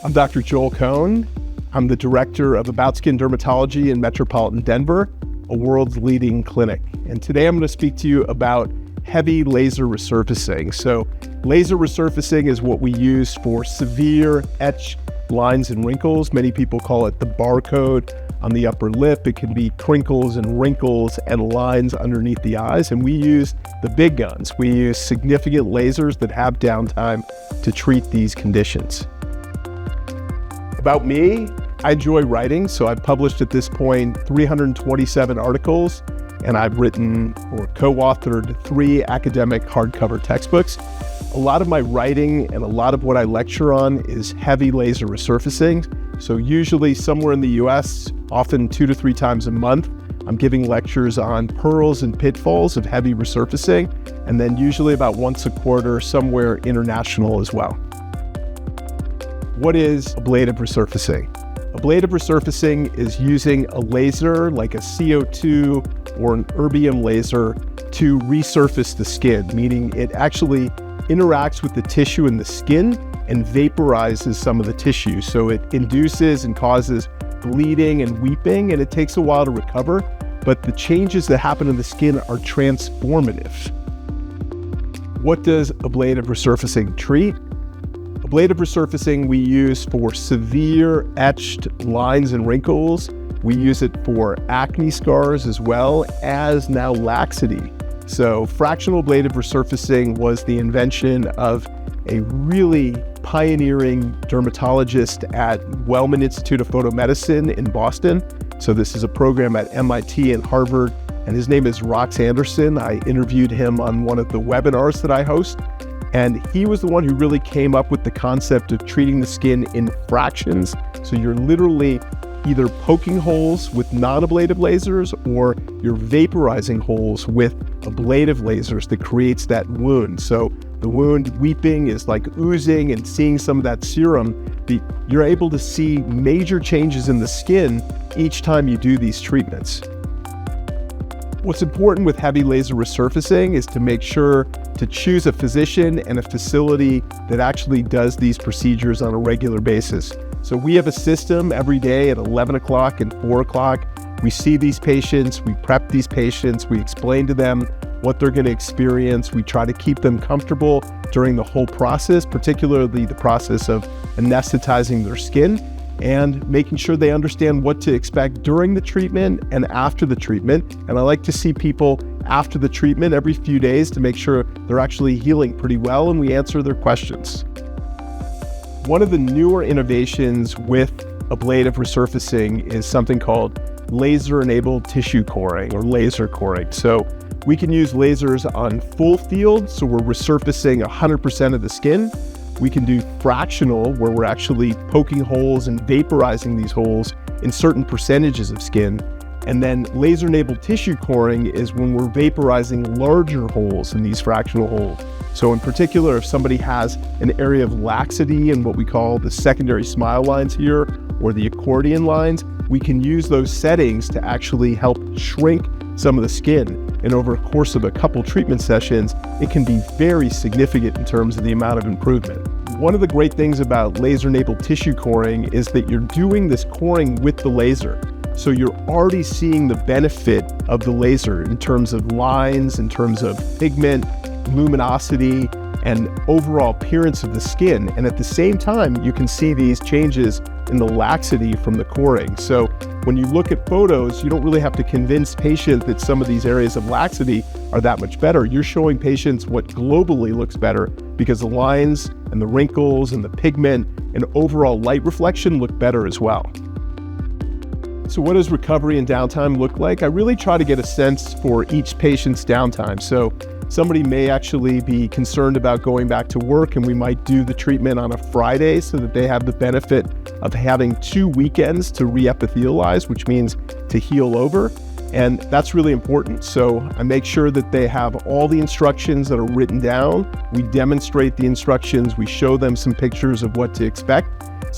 I'm Dr. Joel Cohen. I'm the director of About Skin Dermatology in Metropolitan Denver, a world's leading clinic. And today I'm going to speak to you about heavy laser resurfacing. So laser resurfacing is what we use for severe etched lines and wrinkles. Many people call it the barcode on the upper lip. It can be crinkles and wrinkles and lines underneath the eyes. And we use the big guns. We use significant lasers that have downtime to treat these conditions. About me, I enjoy writing. So I've published at this point 327 articles, and I've written or co-authored 3 academic hardcover textbooks. A lot of my writing and a lot of what I lecture on is heavy laser resurfacing. So usually somewhere in the US, often 2 to 3 times a month, I'm giving lectures on pearls and pitfalls of heavy resurfacing, and then usually about once a quarter somewhere international as well. What is ablative resurfacing? Ablative resurfacing is using a laser like a CO2 or an erbium laser to resurface the skin, meaning it actually interacts with the tissue in the skin and vaporizes some of the tissue. So it induces and causes bleeding and weeping, and it takes a while to recover, but the changes that happen in the skin are transformative. What does ablative resurfacing treat? Ablative resurfacing we use for severe etched lines and wrinkles. We use it for acne scars as well as now laxity. So fractional ablative resurfacing was the invention of a really pioneering dermatologist at Wellman Institute of Photomedicine in Boston. So this is a program at MIT and Harvard, and his name is Rox Anderson. I interviewed him on one of the webinars that I host, and he was the one who really came up with the concept of treating the skin in fractions. So you're literally either poking holes with non-ablative lasers or you're vaporizing holes with ablative lasers that creates that wound. So the wound weeping is like oozing and seeing some of that serum. You're able to see major changes in the skin each time you do these treatments. What's important with heavy laser resurfacing is to make sure to choose a physician and a facility that actually does these procedures on a regular basis. So we have a system every day at 11 o'clock and 4 o'clock. We see these patients, we prep these patients, we explain to them what they're going to experience. We try to keep them comfortable during the whole process, particularly the process of anesthetizing their skin and making sure they understand what to expect during the treatment and after the treatment. And I like to see people after the treatment every few days to make sure they're actually healing pretty well, and we answer their questions. One of the newer innovations with ablative resurfacing is something called laser-enabled tissue coring or laser coring. So we can use lasers on full field, so we're resurfacing 100% of the skin. We can do fractional, where we're actually poking holes and vaporizing these holes in certain percentages of skin. And then laser-enabled tissue coring is when we're vaporizing larger holes in these fractional holes. So in particular, if somebody has an area of laxity in what we call the secondary smile lines here, or the accordion lines, we can use those settings to actually help shrink some of the skin. And over a course of a couple treatment sessions, it can be very significant in terms of the amount of improvement. One of the great things about laser-enabled tissue coring is that you're doing this coring with the laser. So you're already seeing the benefit of the laser in terms of lines, in terms of pigment, luminosity, and overall appearance of the skin. And at the same time, you can see these changes in the laxity from the coring. So when you look at photos, you don't really have to convince patients that some of these areas of laxity are that much better. You're showing patients what globally looks better because the lines and the wrinkles and the pigment and overall light reflection look better as well. So what does recovery and downtime look like? I really try to get a sense for each patient's downtime. So somebody may actually be concerned about going back to work, and we might do the treatment on a Friday so that they have the benefit of having 2 weekends to re-epithelialize, which means to heal over. And that's really important. So I make sure that they have all the instructions that are written down. We demonstrate the instructions. We show them some pictures of what to expect.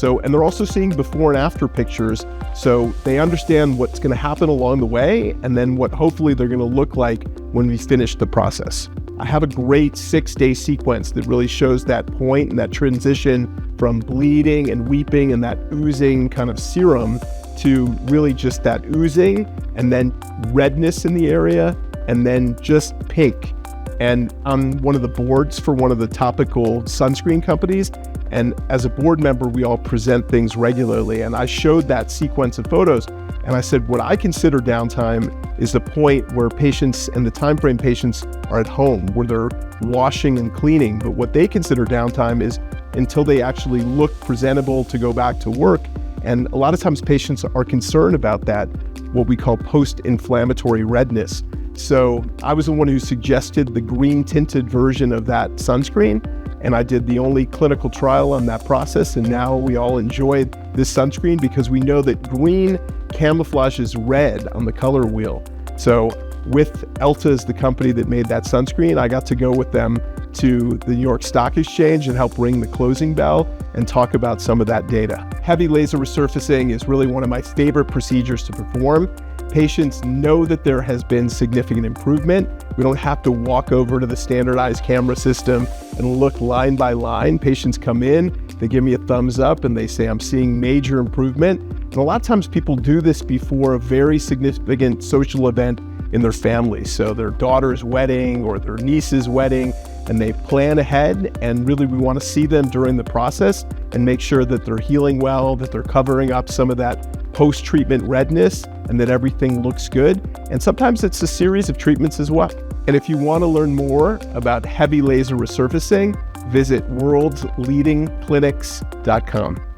And they're also seeing before and after pictures, so they understand what's going to happen along the way and then what hopefully they're going to look like when we finish the process. I have a great 6-day sequence that really shows that point and that transition from from bleeding and weeping and that oozing kind of serum to really just that oozing and then redness in the area and then just pink. And I'm one of the boards for one of the topical sunscreen companies. And as a board member, we all present things regularly. And I showed that sequence of photos. And I said, what I consider downtime is the point where patients and the time frame patients are at home, where they're washing and cleaning. But what they consider downtime is until they actually look presentable to go back to work. And a lot of times patients are concerned about that, what we call post-inflammatory redness. So I was the one who suggested the green tinted version of that sunscreen. And I did the only clinical trial on that process. And now we all enjoy this sunscreen because we know that green camouflages red on the color wheel. So with Elta as the company that made that sunscreen, I got to go with them to the New York Stock Exchange and help ring the closing bell and talk about some of that data. Heavy laser resurfacing is really one of my favorite procedures to perform. Patients know that there has been significant improvement. We don't have to walk over to the standardized camera system and look line by line. Patients come in, they give me a thumbs up and they say, I'm seeing major improvement. And a lot of times people do this before a very significant social event in their family. So their daughter's wedding or their niece's wedding, and they plan ahead. And really we want to see them during the process and make sure that they're healing well, that they're covering up some of that post-treatment redness and that everything looks good. And sometimes it's a series of treatments as well. And if you want to learn more about heavy laser resurfacing, visit worldsleadingclinics.com.